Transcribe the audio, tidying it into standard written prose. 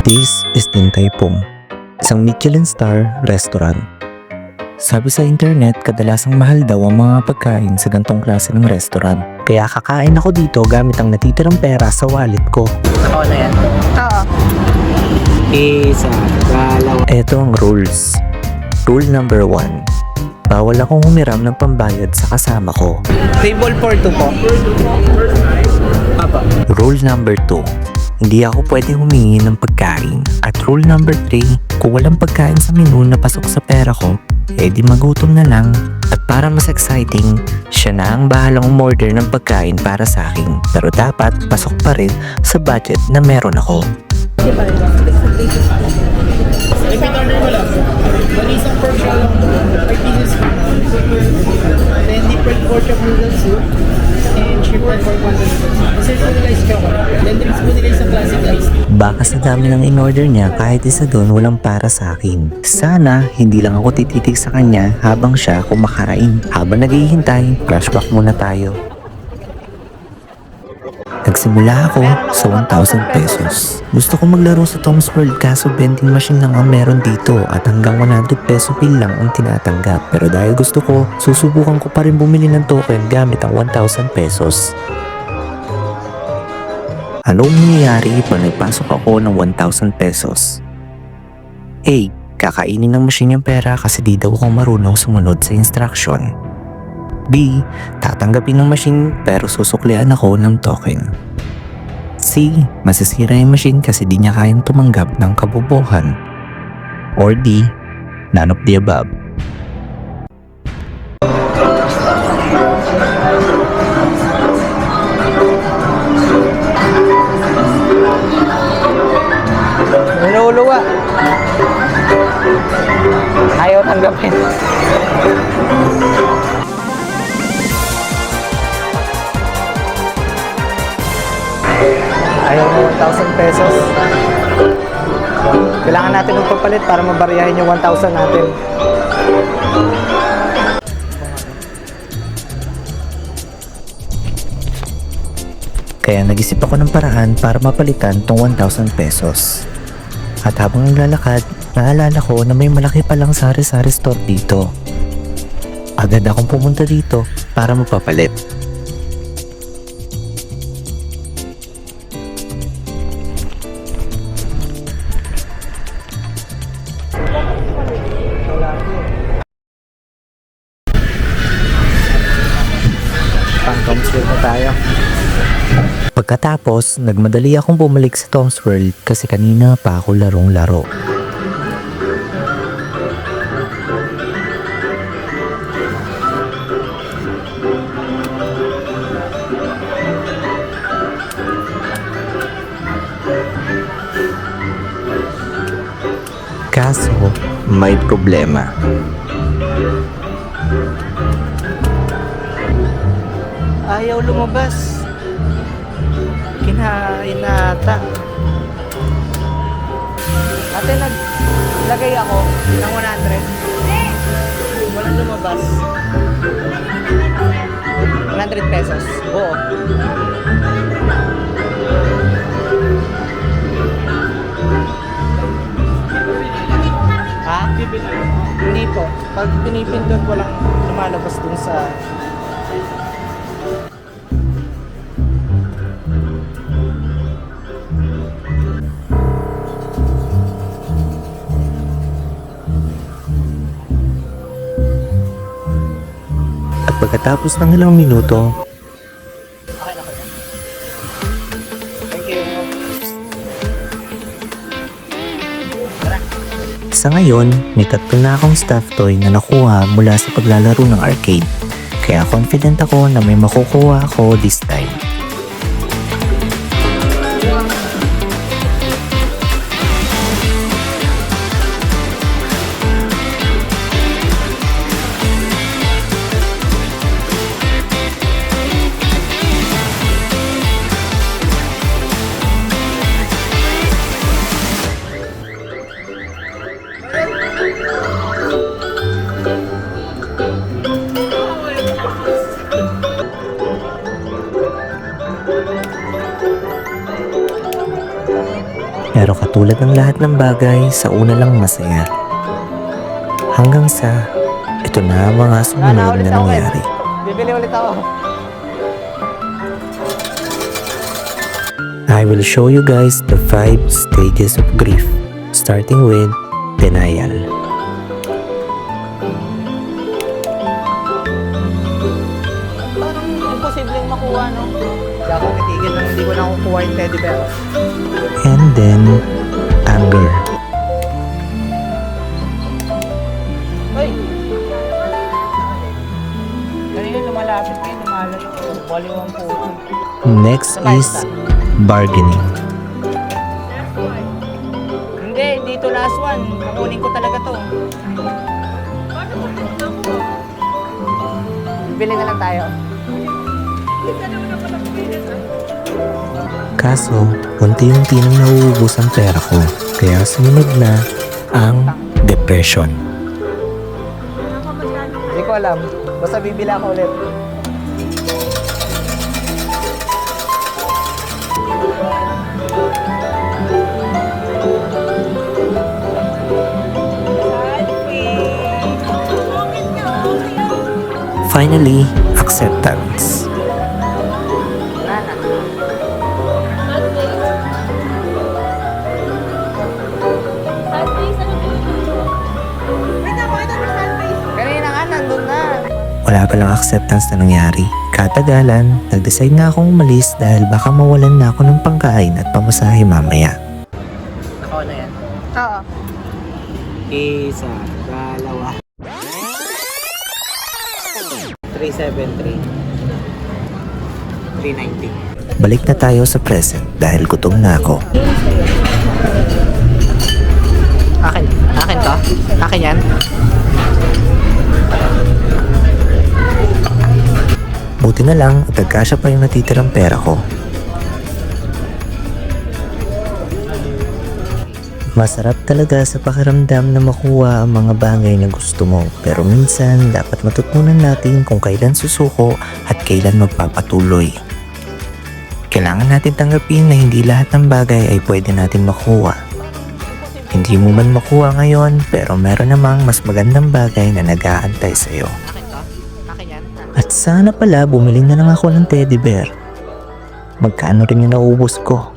This is Din Tai Fung, isang Michelin star restaurant. Sabi sa internet, kadalasang mahal daw ang mga pagkain sa gantong klase ng restaurant. Kaya kakain ako dito gamit ang natitirang pera sa wallet ko. Oo na yan. Oo. Isa, dalawa. Ito ang rules. Rule number 1. Bawal akong humiram ng pambayad sa kasama ko. Table for 2 po. Apa. Rule number 2. Hindi ako pwedeng humingi ng pagkain. At rule number 3, kung walang pagkain sa menu na pasok sa pera ko, di magutom na lang. At para mas exciting, siya na ang bahalang umorder ng pagkain para sa akin. Pero dapat pasok pa rin sa budget na meron ako. Repeat order mo lang. Isang pork shallow, 5 pieces. Then different pork chop noodle soup. And shrimp and pork wonton noodles. Sir po nila is chocolate. Then drinks po nila isang classic ice. Baka sa dami ng in-order niya, kahit isa doon walang para sa akin. Sana hindi lang ako tititig sa kanya habang siya kumakain. Habang naghihintay, flashback muna tayo. Nagsimula ako sa 1,000 pesos. Gusto ko maglaro sa Tom's World kaso vending machine lang ang meron dito at hanggang 100 peso bill lang ang tinatanggap. Pero dahil gusto ko, susubukan ko pa rin bumili ng token gamit ang 1,000 pesos. Anong nangyayari pag nagpasok ako ng 1,000 pesos? A. Kakainin ng machine yung pera kasi di daw ako marunong sumunod sa instruction. B. Tatanggapin ng machine pero susuklian ako ng token. C. Masisira yung machine kasi di niya kayang tumanggap ng kabobohan. Or D. None of the above. Niluluwa. Ayaw tanggapin. Ayaw mo 1,000 pesos. Kailangan natin ng papalit para mabariyahin yung 1,000 natin. Kaya nag-isip ako ng paraan para mapalitan tong 1,000 pesos. At habang naglalakad, naalala ko na may malaki palang sari-sari store dito. Agad akong pumunta dito para mapapalit. Pang-Tom's World na tayo. Pagkatapos, nagmadali akong bumalik sa Tom's World kasi kanina pa ako larong-laro. Kaso, may problema. Ayaw lumabas. Kinain na ata. Ate, naglagay ako ng 100. Walang lumabas. 100 pesos. Oo. Ha? Hindi po. Pag pinipindot, walang lumalabas dun sa... At pagkatapos ng ilang minuto, Okay na kayo. Thank you. sa ngayon, may 3 na akong stuffed toy na nakuha mula sa paglalaro ng arcade. Kaya confident ako na may makukuha ako this time. Katulad ng lahat ng bagay, sa una lang masaya. Hanggang sa, ito na ang mga sumunod Nahuli na ako, nangyari. Bibili ulit ako. I will show you guys the 5 stages of grief, starting with denial. Parang imposibleng makuha, no? Hindi ako titigil nang hindi ko na kukuha yung teddy bear. And then, anger. Ay! Kanina lumalapit kayo, lumalayo. Baliw ang puso. Next is bargaining. Hindi, dito last one. Kukunin ko talaga to. Bibili na lang tayo. Kaso, unti-unti nang nauubos ang pera ko. Kaya sumunod na ang depression. Hindi ko alam. Basta bibili ako ulit. Finally, acceptance. Wala na. Kanina nga, nandun na. Wala palang acceptance na nangyari. Katagalan, nag-decide na akong umalis dahil baka mawalan na ako ng pangkain at pamasahe mamaya. Nakaw na yan. Oo. Isa, dalawa. 373. 390. Balik na tayo sa present dahil gutom na ako. Akin. Akin to? Akin yan? Buti na lang at nagkasya pa yung natitirang pera ko. Masarap talaga sa pakiramdam na makuha ang mga bagay na gusto mo. Pero minsan, dapat matutunan natin kung kailan susuko at kailan magpapatuloy. Kailangan natin tanggapin na hindi lahat ng bagay ay pwede natin makuha. Hindi mo man makuha ngayon, pero meron namang mas magandang bagay na nag-aantay sa'yo. Akin to? Akin yan? At sana pala bumili na lang ako ng teddy bear. Magkano rin yung naubos ko?